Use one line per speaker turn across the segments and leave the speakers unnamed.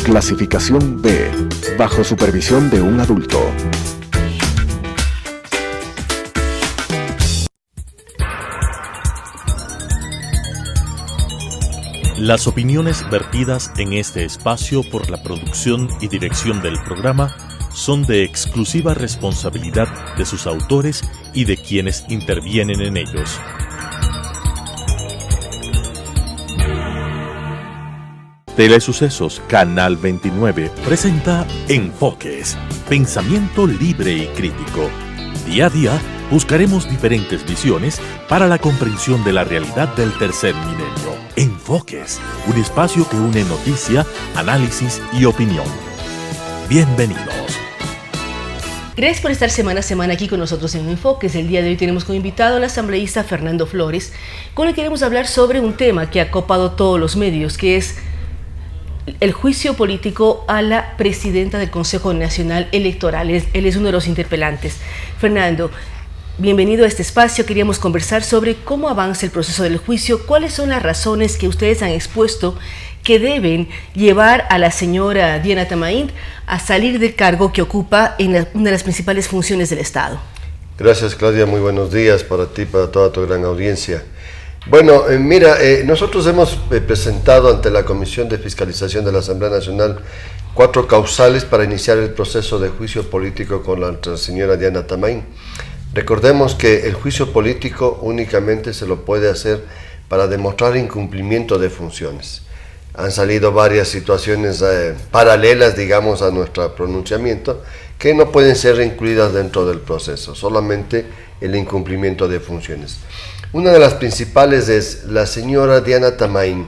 Clasificación B, bajo supervisión de un adulto.
Las opiniones vertidas en este espacio por la producción y dirección del programa son de exclusiva responsabilidad de sus autores y de quienes intervienen en ellos. Telesucesos Canal 29 presenta Enfoques, pensamiento libre y crítico. Día a día buscaremos diferentes visiones para la comprensión de la realidad del tercer milenio. Enfoques, un espacio que une noticia, análisis y opinión. Bienvenidos.
Gracias por estar semana a semana aquí con nosotros en Enfoques. El día de hoy tenemos como invitado al asambleísta Fernando Flores, con el que queremos hablar sobre un tema que ha copado todos los medios, que es el juicio político a la presidenta del Consejo Nacional Electoral. Él es uno de los interpelantes. Fernando, bienvenido a este espacio. Queríamos conversar sobre cómo avanza el proceso del juicio, cuáles son las razones que ustedes han expuesto que deben llevar a la señora Diana Tamain a salir del cargo que ocupa en una de las principales funciones del Estado.
Gracias, Claudia. Muy buenos días para ti, para toda tu gran audiencia. Bueno, nosotros hemos presentado ante la Comisión de Fiscalización de la Asamblea Nacional 4 causales para iniciar el proceso de juicio político con la señora Diana Tamain. Recordemos que el juicio político únicamente se lo puede hacer para demostrar incumplimiento de funciones. Han salido varias situaciones paralelas, digamos, a nuestro pronunciamiento, que no pueden ser incluidas dentro del proceso, solamente el incumplimiento de funciones. Una de las principales es la señora Diana Tamain,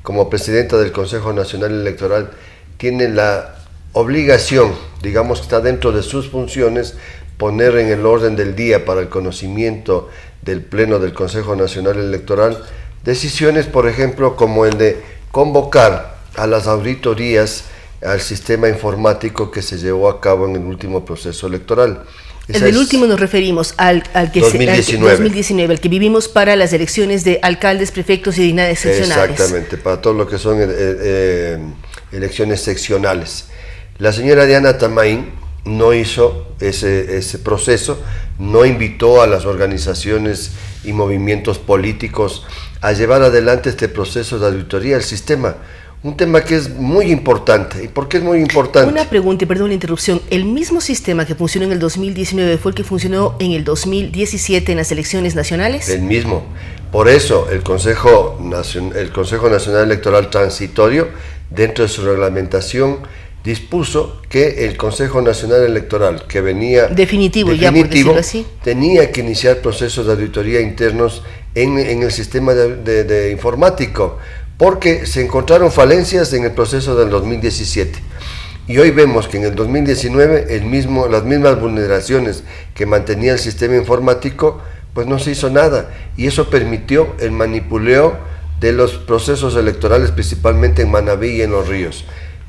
como presidenta del Consejo Nacional Electoral, tiene la obligación, digamos que está dentro de sus funciones, poner en el orden del día para el conocimiento del Pleno del Consejo Nacional Electoral decisiones, por ejemplo, como el de convocar a las auditorías al sistema informático que se llevó a cabo en el último proceso electoral.
El del último nos referimos al que 2019, el que vivimos para las elecciones de alcaldes, prefectos y dignidades seccionales.
Exactamente, para todo lo que son elecciones seccionales. La señora Diana Tamain no hizo ese proceso, no invitó a las organizaciones y movimientos políticos a llevar adelante este proceso de auditoría al sistema. Un tema que es muy importante. ¿Y por qué es muy importante?
Una pregunta, y perdón la interrupción. ¿El mismo sistema que funcionó en el 2019 fue el que funcionó en el 2017 en las elecciones nacionales?
El mismo. Por eso el Consejo Nacional Electoral Transitorio, dentro de su reglamentación, dispuso que el Consejo Nacional Electoral, que venía definitivo, ya por decirlo así, tenía que iniciar procesos de auditoría internos en el sistema de informático, porque se encontraron falencias en el proceso del 2017. Y hoy vemos que en el 2019 las mismas vulneraciones que mantenía el sistema informático, pues no se hizo nada. Y eso permitió el manipuleo de los procesos electorales, principalmente en Manabí y en Los Ríos.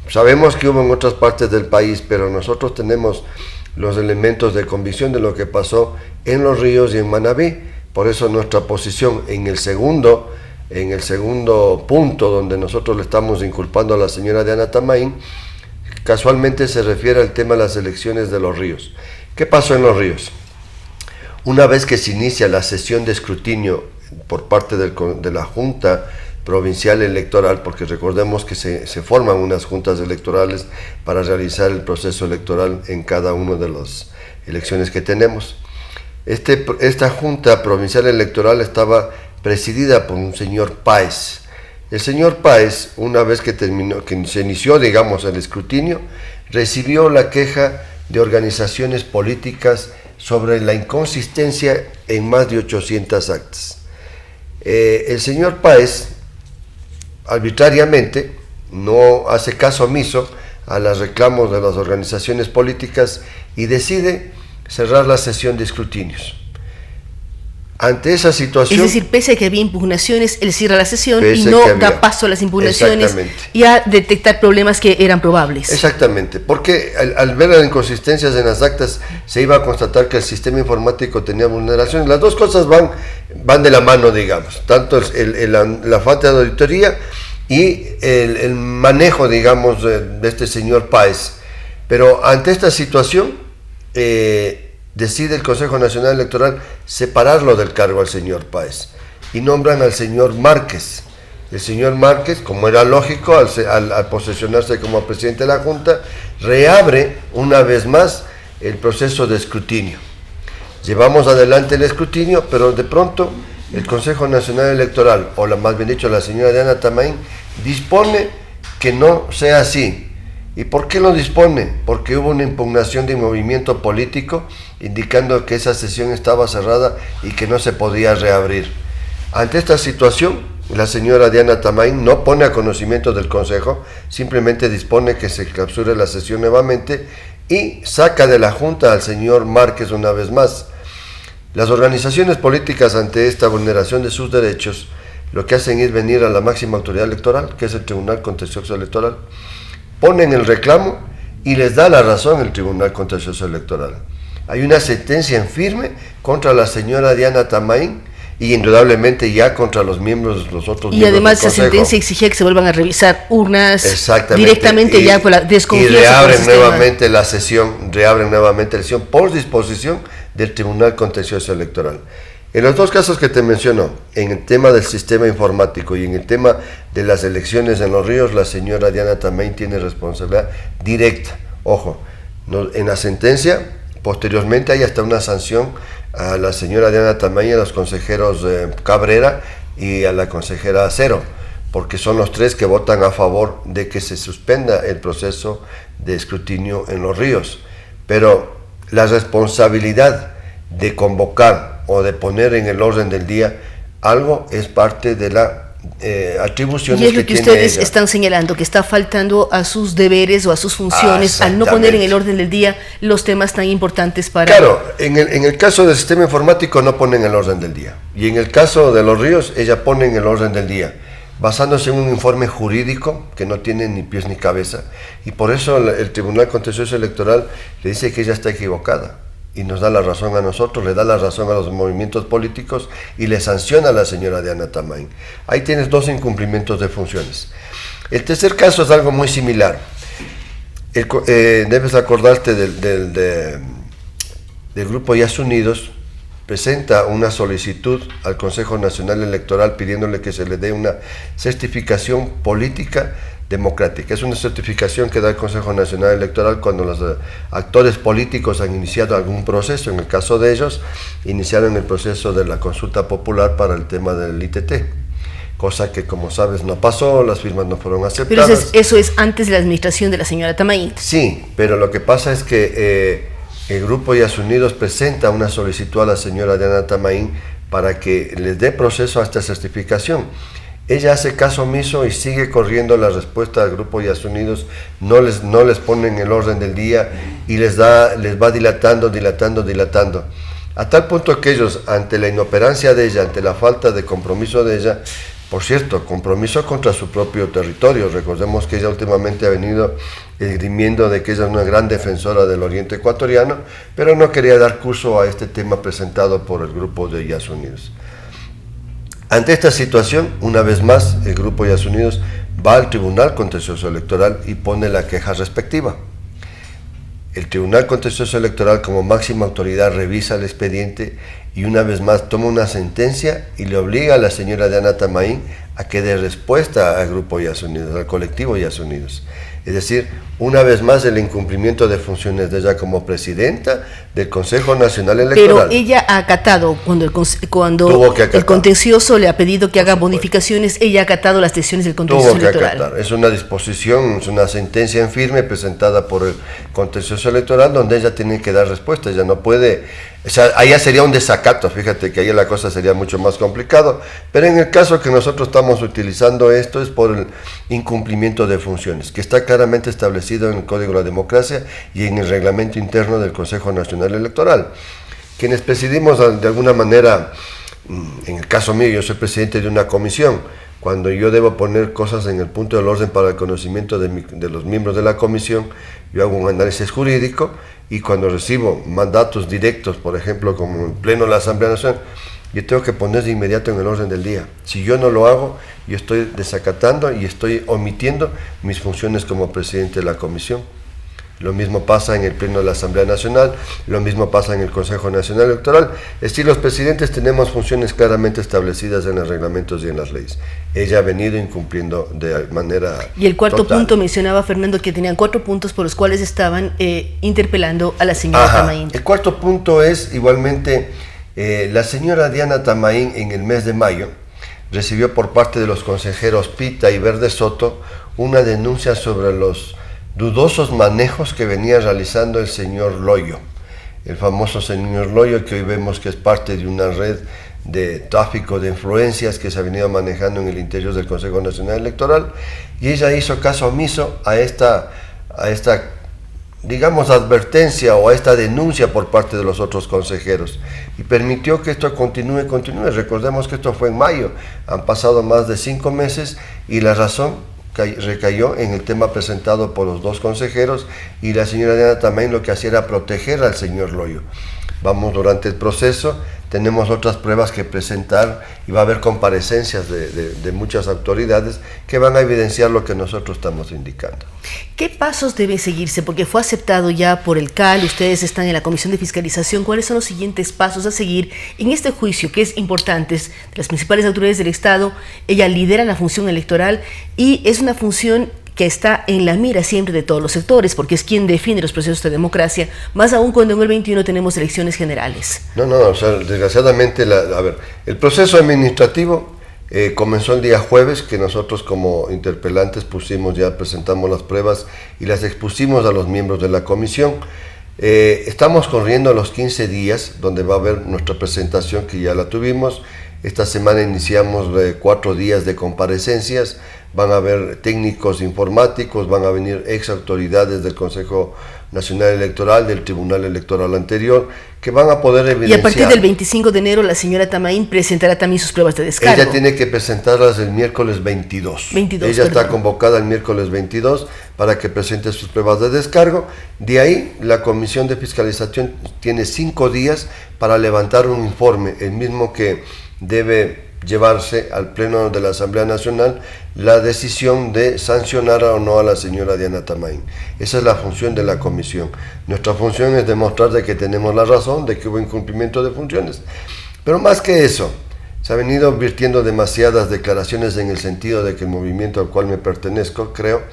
Sabemos que hubo en otras partes del país, pero nosotros tenemos los elementos de convicción de lo que pasó en Los Ríos y en Manabí. Por eso nuestra posición en el segundo punto donde nosotros le estamos inculpando a la señora Diana Tamain, casualmente se refiere al tema de las elecciones de Los Ríos. ¿Qué pasó en Los Ríos? Una vez que se inicia la sesión de escrutinio por parte de la Junta Provincial Electoral, porque recordemos que se forman unas juntas electorales para realizar el proceso electoral en cada una de las elecciones que tenemos. Esta Junta Provincial Electoral estaba presidida por un señor Páez. El señor Páez, una vez que se inició, digamos, el escrutinio, recibió la queja de organizaciones políticas sobre la inconsistencia en más de 800 actas. El señor Páez, arbitrariamente, no hace caso omiso a los reclamos de las organizaciones políticas y decide cerrar la sesión de escrutinios. Ante esa situación... Es
decir, pese a que había impugnaciones, él cierra la sesión y no da paso a las impugnaciones y a detectar problemas que eran probables.
Exactamente, porque al ver las inconsistencias en las actas se iba a constatar que el sistema informático tenía vulneraciones. Las dos cosas van de la mano, digamos, tanto la falta de auditoría y el manejo, digamos, de este señor Páez. Pero ante esta situación, decide el Consejo Nacional Electoral separarlo del cargo al señor Páez y nombran al señor Márquez. El señor Márquez, como era lógico, al posesionarse como presidente de la Junta, reabre una vez más el proceso de escrutinio. Llevamos adelante el escrutinio, pero de pronto el Consejo Nacional Electoral, o más bien dicho la señora Diana Tamain, dispone que no sea así. ¿Y por qué lo dispone? Porque hubo una impugnación de movimiento político indicando que esa sesión estaba cerrada y que no se podía reabrir. Ante esta situación, la señora Diana Tamain no pone a conocimiento del Consejo, simplemente dispone que se clausure la sesión nuevamente y saca de la Junta al señor Márquez una vez más. Las organizaciones políticas, ante esta vulneración de sus derechos, lo que hacen es venir a la máxima autoridad electoral, que es el Tribunal Contencioso Electoral, ponen el reclamo y les da la razón el Tribunal Contencioso Electoral. Hay una sentencia en firme contra la señora Diana Tamain y indudablemente ya contra los miembros, los otros miembros del Consejo. Y además esa
sentencia exigía que se vuelvan a revisar urnas
directamente
ya por la desconfianza.
Y reabren nuevamente la sesión por disposición del Tribunal Contencioso Electoral. En los dos casos que te menciono, en el tema del sistema informático y en el tema de las elecciones en Los Ríos, la señora Diana Tamain tiene responsabilidad directa. Ojo, en la sentencia, posteriormente hay hasta una sanción a la señora Diana Tamain y a los consejeros Cabrera y a la consejera Acero, porque son los tres que votan a favor de que se suspenda el proceso de escrutinio en Los Ríos. Pero la responsabilidad de convocar o de poner en el orden del día algo es parte de la atribuciones
que tiene. Y es lo que ustedes están señalando, que está faltando a sus deberes o a sus funciones al no poner en el orden del día los temas tan importantes para...
Claro, en el caso del sistema informático no ponen en el orden del día, y en el caso de Los Ríos ella pone en el orden del día, basándose en un informe jurídico que no tiene ni pies ni cabeza, y por eso el Tribunal Contencioso Electoral le dice que ella está equivocada. Y nos da la razón a nosotros, le da la razón a los movimientos políticos y le sanciona a la señora Diana Tamain. Ahí tienes dos incumplimientos de funciones. El tercer caso es algo muy similar. Debes acordarte del Grupo Yas Unidos, presenta una solicitud al Consejo Nacional Electoral pidiéndole que se le dé una certificación política democrática. Es una certificación que da el Consejo Nacional Electoral cuando los actores políticos han iniciado algún proceso. En el caso de ellos, iniciaron el proceso de la consulta popular para el tema del ITT, cosa que, como sabes, no pasó, las firmas no fueron aceptadas.
Pero eso es antes de la administración de la señora Tamain.
Sí, pero lo que pasa es que el Grupo Yas Unidos presenta una solicitud a la señora Diana Tamain para que les dé proceso a esta certificación. Ella hace caso omiso y sigue corriendo la respuesta al Grupo Yas Unidos, no les pone en el orden del día y les va dilatando, a tal punto que ellos, ante la inoperancia de ella, ante la falta de compromiso de ella, por cierto, compromiso contra su propio territorio, recordemos que ella últimamente ha venido esgrimiendo de que ella es una gran defensora del oriente ecuatoriano, pero no quería dar curso a este tema presentado por el Grupo de Yas Unidos. Ante esta situación, una vez más, el Grupo Yas Unidos va al Tribunal Contencioso Electoral y pone la queja respectiva. El Tribunal Contencioso Electoral, como máxima autoridad, revisa el expediente y una vez más toma una sentencia y le obliga a la señora Diana Tamain a que dé respuesta al Grupo Yas Unidos, al colectivo Yas Unidos. Es decir, una vez más el incumplimiento de funciones de ella como presidenta del Consejo Nacional Electoral.
Pero ella ha acatado, cuando el contencioso le ha pedido que haga bonificaciones, ella ha acatado las decisiones del contencioso electoral.
Acatar. Es una disposición, es una sentencia en firme presentada por el contencioso electoral donde ella tiene que dar respuesta. Ella no puede, o sea, allá sería un desacato, fíjate que ahí la cosa sería mucho más complicado, pero en el caso que nosotros estamos utilizando esto es por el incumplimiento de funciones, que está claramente establecido en el Código de la Democracia y en el reglamento interno del Consejo Nacional Electoral. Quienes presidimos de alguna manera, en el caso mío, yo soy presidente de una comisión, cuando yo debo poner cosas en el punto del orden para el conocimiento de los miembros de la comisión, yo hago un análisis jurídico y cuando recibo mandatos directos, por ejemplo, como en pleno de la Asamblea Nacional, yo tengo que poner de inmediato en el orden del día. Si yo no lo hago, yo estoy desacatando y estoy omitiendo mis funciones como presidente de la comisión. Lo mismo pasa en el Pleno de la Asamblea Nacional, lo mismo pasa en el Consejo Nacional Electoral. Es decir, los presidentes tenemos funciones claramente establecidas en los reglamentos y en las leyes. Ella ha venido incumpliendo de manera
Y el cuarto
total.
punto, mencionaba Fernando, que tenían 4 puntos por los cuales estaban interpelando a la señora Tamain.
El cuarto punto es, igualmente, la señora Diana Tamain en el mes de mayo recibió por parte de los consejeros Pita y Verde Soto una denuncia sobre los dudosos manejos que venía realizando el señor Loyo, el famoso señor Loyo, que hoy vemos que es parte de una red de tráfico de influencias que se ha venido manejando en el interior del Consejo Nacional Electoral, y ella hizo caso omiso a esta digamos, advertencia o a esta denuncia por parte de los otros consejeros y permitió que esto continúe. Recordemos que esto fue en mayo, han pasado más de 5 meses y la razón recayó en el tema presentado por los 2 consejeros, y la señora Diana también lo que hacía era proteger al señor Loyo. Vamos durante el proceso, tenemos otras pruebas que presentar y va a haber comparecencias de muchas autoridades que van a evidenciar lo que nosotros estamos indicando.
¿Qué pasos deben seguirse? Porque fue aceptado ya por el CAL, ustedes están en la Comisión de Fiscalización. ¿Cuáles son los siguientes pasos a seguir en este juicio que es importante? Es de las principales autoridades del Estado, ella lidera la función electoral y es una función que está en la mira siempre de todos los sectores, porque es quien define los procesos de democracia, más aún cuando en el 21 tenemos elecciones generales.
O sea, desgraciadamente, el proceso administrativo comenzó el día jueves, que nosotros como interpelantes presentamos las pruebas y las expusimos a los miembros de la comisión. Estamos corriendo a los 15 días, donde va a haber nuestra presentación, que ya la tuvimos. Esta semana iniciamos 4 días de comparecencias. Van a haber técnicos informáticos, van a venir ex autoridades del Consejo Nacional Electoral, del Tribunal Electoral anterior, que van a poder evidenciar.
Y a partir del 25 de enero la señora Tamain presentará también sus pruebas de descargo.
Ella tiene que presentarlas el miércoles 22. Ella está convocada el miércoles 22 para que presente sus pruebas de descargo. De ahí la Comisión de Fiscalización tiene 5 días para levantar un informe, el mismo que debe llevarse al Pleno de la Asamblea Nacional la decisión de sancionar o no a la señora Diana Tamain. Esa es la función de la comisión. Nuestra función es demostrar de que tenemos la razón, de que hubo incumplimiento de funciones. Pero más que eso, se han venido virtiendo demasiadas declaraciones en el sentido de que el movimiento al cual me pertenezco, creo,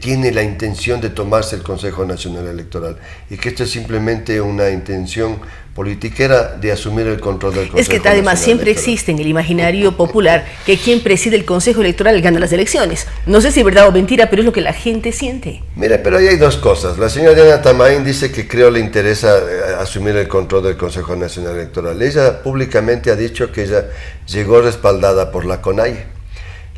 tiene la intención de tomarse el Consejo Nacional Electoral, y que esto es simplemente una intención politiquera de asumir el control del Consejo Nacional.
Es que además siempre existe en el imaginario popular que quien preside el Consejo Electoral gana las elecciones. No sé si es verdad o mentira, pero es lo que la gente siente.
Mira, pero ahí hay 2 cosas. La señora Diana Tamain dice que creo le interesa asumir el control del Consejo Nacional Electoral. Ella públicamente ha dicho que ella llegó respaldada por la CONAIE.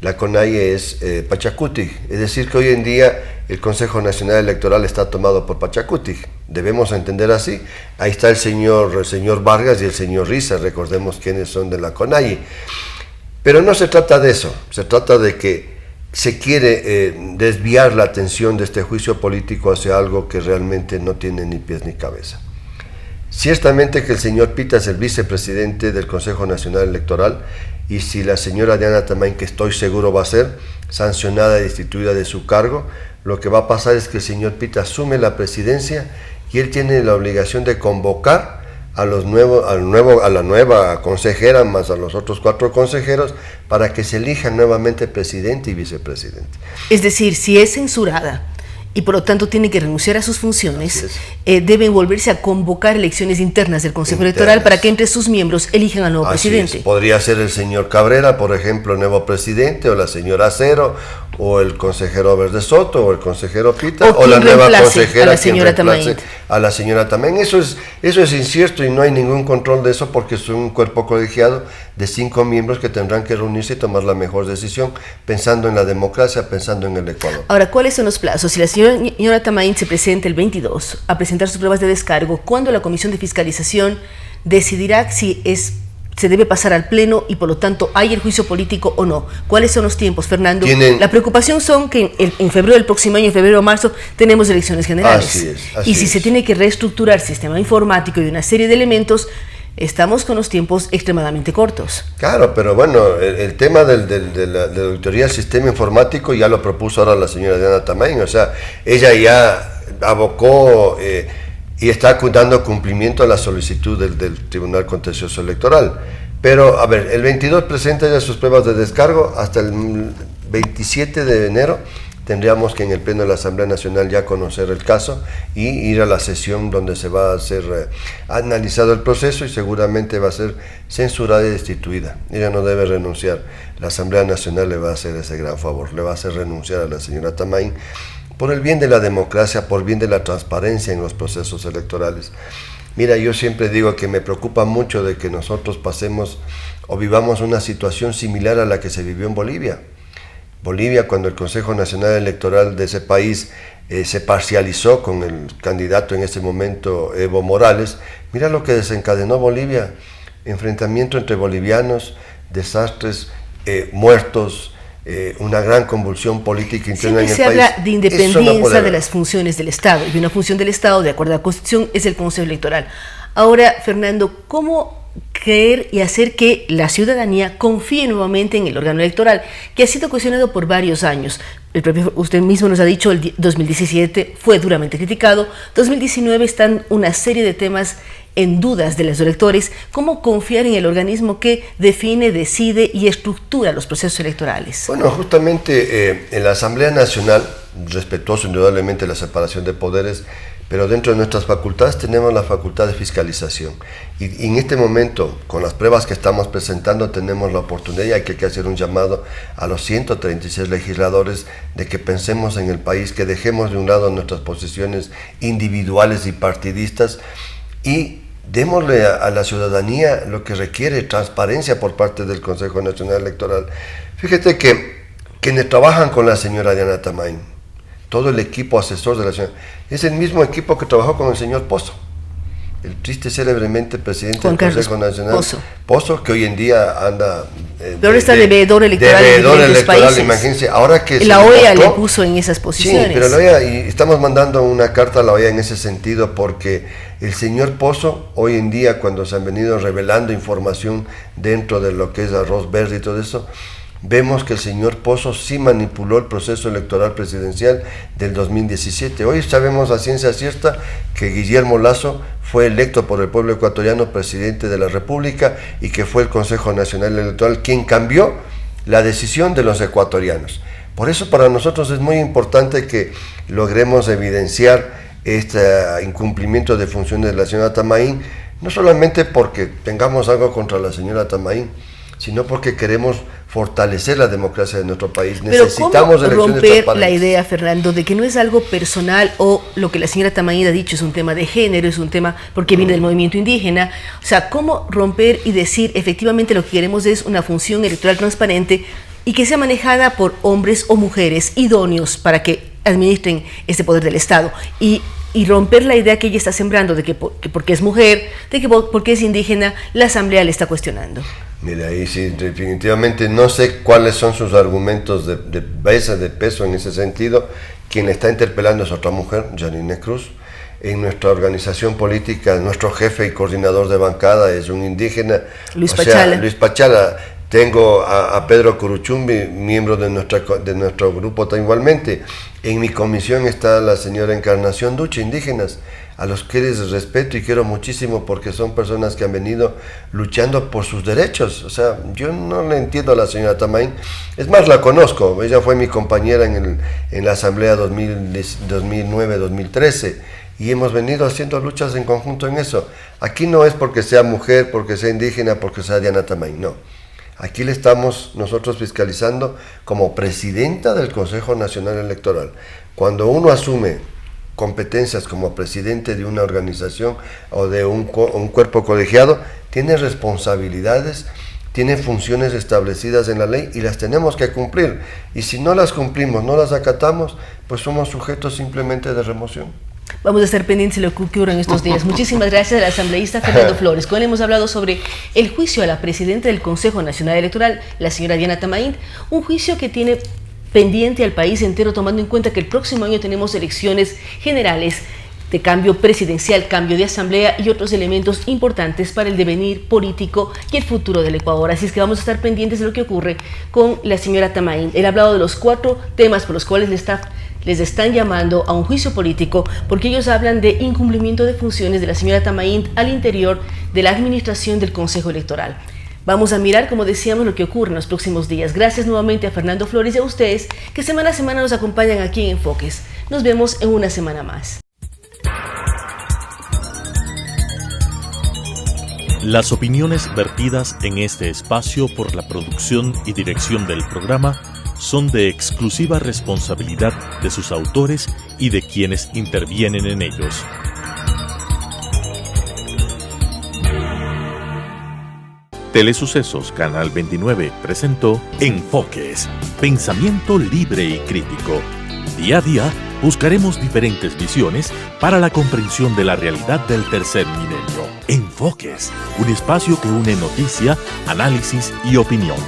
La CONAIE es Pachacuti, es decir, que hoy en día el Consejo Nacional Electoral está tomado por Pachacuti. Debemos entender así. Ahí está el señor Vargas y el señor Riza, recordemos quiénes son de la CONAIE. Pero no se trata de eso, se trata de que se quiere desviar la atención de este juicio político hacia algo que realmente no tiene ni pies ni cabeza. Ciertamente que el señor Pita es el vicepresidente del Consejo Nacional Electoral, y si la señora Diana Tamain, que estoy seguro va a ser sancionada y destituida de su cargo, lo que va a pasar es que el señor Pita asume la presidencia y él tiene la obligación de convocar a la nueva consejera más a los otros 4 consejeros para que se elijan nuevamente presidente y vicepresidente.
Es decir, si es censurada y por lo tanto tiene que renunciar a sus funciones, deben volverse a convocar elecciones internas del Consejo Electoral para que entre sus miembros elijan al nuevo presidente.
Podría ser el señor Cabrera, por ejemplo, el nuevo presidente, o la señora Acero, o el consejero Verde Soto, o el consejero Pita, o la nueva consejera
a la señora Tamain.
A la señora Tamain. Eso es incierto y no hay ningún control de eso, porque es un cuerpo colegiado de 5 miembros que tendrán que reunirse y tomar la mejor decisión, pensando en la democracia, pensando en el Ecuador.
Ahora, ¿cuáles son los plazos? Si la señora Tamain se presenta el 22 a presentar sus pruebas de descargo, ¿cuándo la Comisión de Fiscalización decidirá si se debe pasar al Pleno y por lo tanto hay el juicio político o no? ¿Cuáles son los tiempos, Fernando? La preocupación son que en febrero del próximo año, en febrero o marzo, tenemos elecciones generales.
Así
y si se tiene que reestructurar el sistema informático y una serie de elementos, estamos con los tiempos extremadamente cortos.
Claro, pero bueno, el tema de la auditoría del sistema informático ya lo propuso ahora la señora Diana Tamain, o sea, ella ya abocó y está dando cumplimiento a la solicitud del Tribunal Contencioso Electoral. Pero, a ver, el 22 presenta ya sus pruebas de descargo, hasta el 27 de enero tendríamos que en el Pleno de la Asamblea Nacional ya conocer el caso y ir a la sesión donde se va a ser analizado el proceso y seguramente va a ser censurada y destituida. Ella no debe renunciar. La Asamblea Nacional le va a hacer ese gran favor, le va a hacer renunciar a la señora Tamain por el bien de la democracia, por el bien de la transparencia en los procesos electorales. Mira, yo siempre digo que me preocupa mucho de que nosotros pasemos o vivamos una situación similar a la que se vivió en Bolivia. Bolivia, cuando el Consejo Nacional Electoral de ese país se parcializó con el candidato en ese momento, Evo Morales, mira lo que desencadenó Bolivia: enfrentamiento entre bolivianos, desastres, muertos, una gran convulsión política interna en el país.
Siempre se habla de independencia de las funciones del Estado, y una función del Estado, de acuerdo a la Constitución, es el Consejo Electoral. Ahora, Fernando, ¿cómo creer y hacer que la ciudadanía confíe nuevamente en el órgano electoral, que ha sido cuestionado por varios años? Usted mismo nos ha dicho, el 2017 fue duramente criticado, 2019 están una serie de temas en dudas de los electores. ¿Cómo confiar en el organismo que define, decide y estructura los procesos electorales?
Bueno, justamente en la Asamblea Nacional, respetuoso indudablemente la separación de poderes, pero dentro de nuestras facultades tenemos la facultad de fiscalización. Y en este momento, con las pruebas que estamos presentando, tenemos la oportunidad, y hay que hacer un llamado a los 136 legisladores de que pensemos en el país, que dejemos de un lado nuestras posiciones individuales y partidistas y démosle a la ciudadanía lo que requiere: transparencia por parte del Consejo Nacional Electoral. Fíjate que quienes trabajan con la señora Diana Tamain, todo el equipo asesor de la señora, es el mismo equipo que trabajó con el señor Pozo, el triste célebremente presidente del Consejo Nacional, Pozo, que hoy en día anda...
pero ahora está de veedor electoral en diferentes países.
Imagínense, ahora que
la OEA le puso en esas posiciones.
Sí, pero la OEA, y estamos mandando una carta a la OEA en ese sentido, porque el señor Pozo, hoy en día, cuando se han venido revelando información dentro de lo que es arroz verde y todo eso, vemos que el señor Pozo sí manipuló el proceso electoral presidencial del 2017. Hoy sabemos a ciencia cierta que Guillermo Lasso fue electo por el pueblo ecuatoriano presidente de la República y que fue el Consejo Nacional Electoral quien cambió la decisión de los ecuatorianos. Por eso para nosotros es muy importante que logremos evidenciar este incumplimiento de funciones de la señora Tamain, no solamente porque tengamos algo contra la señora Tamain, sino porque queremos fortalecer la democracia de nuestro país.
Pero
necesitamos elecciones
romper
transparentes.
La idea, Fernando, de que no es algo personal, o lo que la señora Tamain ha dicho es un tema de género, es un tema porque viene del movimiento indígena? O sea, ¿cómo romper y decir efectivamente lo que queremos es una función electoral transparente y que sea manejada por hombres o mujeres idóneos para que administren este poder del Estado? Y romper la idea que ella está sembrando de que porque es mujer, de que porque es indígena, la Asamblea le está cuestionando.
Mira, ahí sí, definitivamente no sé cuáles son sus argumentos de peso en ese sentido. Quien le está interpelando es otra mujer, Janine Cruz. En nuestra organización política, nuestro jefe y coordinador de bancada es un indígena, Luis Pachala. Tengo a Pedro Curuchumbi, miembro de nuestro grupo igualmente. En mi comisión está la señora Encarnación Duche, indígenas, a los que les respeto y quiero muchísimo porque son personas que han venido luchando por sus derechos. O sea, yo no le entiendo a la señora Tamain, es más, la conozco, ella fue mi compañera en la Asamblea 2009-2013 y hemos venido haciendo luchas en conjunto en eso. Aquí no es porque sea mujer, porque sea indígena, porque sea Diana Tamain, no. Aquí le estamos nosotros fiscalizando como presidenta del Consejo Nacional Electoral. Cuando uno asume competencias como presidente de una organización o de un cuerpo colegiado, tiene responsabilidades, tiene funciones establecidas en la ley y las tenemos que cumplir. Y si no las cumplimos, no las acatamos, pues somos sujetos simplemente de remoción.
Vamos a estar pendientes de lo que ocurra en estos días. Muchísimas gracias al asambleísta Fernando Flores. Con él hemos hablado sobre el juicio a la presidenta del Consejo Nacional Electoral, la señora Diana Tamain, un juicio que tiene pendiente al país entero, tomando en cuenta que el próximo año tenemos elecciones generales de cambio presidencial, cambio de asamblea y otros elementos importantes para el devenir político y el futuro del Ecuador. Así es que vamos a estar pendientes de lo que ocurre con la señora Tamain. Él ha hablado de los 4 temas por los cuales les están llamando a un juicio político, porque ellos hablan de incumplimiento de funciones de la señora Tamain al interior de la administración del Consejo Electoral. Vamos a mirar, como decíamos, lo que ocurre en los próximos días. Gracias nuevamente a Fernando Flores y a ustedes que semana a semana nos acompañan aquí en Enfoques. Nos vemos en una semana más.
Las opiniones vertidas en este espacio por la producción y dirección del programa son de exclusiva responsabilidad de sus autores y de quienes intervienen en ellos. Telesucesos Canal 29 presentó Enfoques, pensamiento libre y crítico. Día a día buscaremos diferentes visiones para la comprensión de la realidad del tercer milenio. Enfoques, un espacio que une noticia, análisis y opinión.